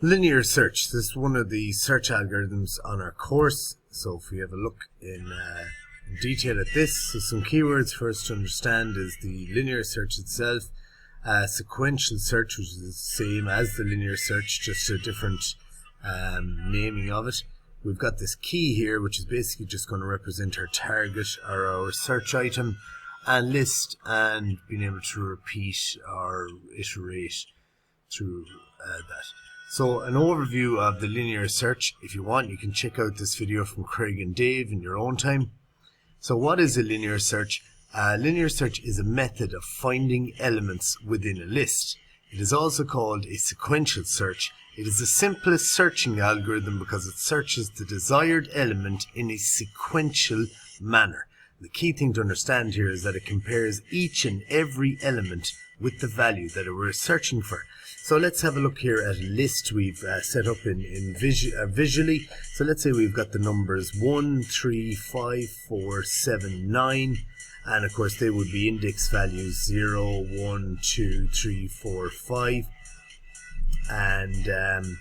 Linear search. This is one of the search algorithms on our course. So if we have a look in detail at this, so some keywords for us to understand is the linear search itself, sequential search, which is the same as the linear search, just a different naming of it. We've got this key here, which is basically just going to represent our target or our search item, and list, and being able to repeat or iterate through that. So an overview of the linear search, if you want, you can check out this video from Craig and Dave in your own time. So what is a linear search? Linear search is a method of finding elements within a list. It is also called a sequential search. It is the simplest searching algorithm because it searches the desired element in a sequential manner. The key thing to understand here is that it compares each and every element with the value that we're searching for. So let's have a look here at a list we've set up visually. So let's say we've got the numbers 1, 3, 5, 4, 7, 9, and of course they would be index values 0, 1, 2, 3, 4, 5. And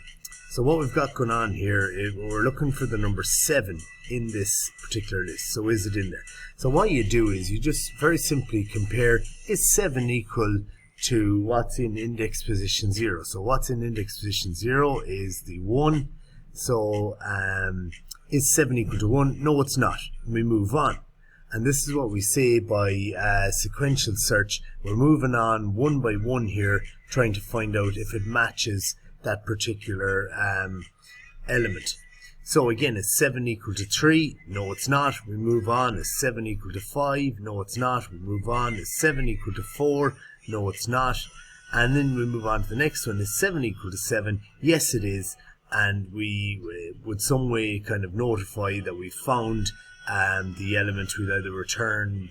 so what we've got going on here is we're looking for the number 7 in this particular list. So is it in there? So what you do is you just very simply compare, is 7 equal to what's in index position 0. So what's in index position 0 is the 1. So is 7 equal to 1? No, it's not. We move on. And this is what we say by sequential search. We're moving on one by one here, trying to find out if it matches that particular element. So again, is 7 equal to 3? No, it's not. We move on. Is 7 equal to 5? No, it's not. We move on. Is 7 equal to 4? No, it's not. And then we move on to the next one. Is 7 equal to 7? Yes, it is. And we would some way kind of notify that we found the element. We'll either return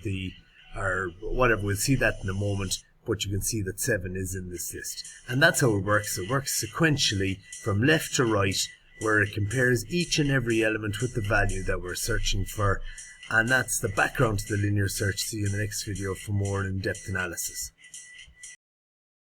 or whatever. We'll see that in a moment. But you can see that 7 is in this list. And that's how it works. It works sequentially from left to right, where it compares each and every element with the value that we're searching for. And that's the background to the linear search. See you in the next video for more in-depth analysis.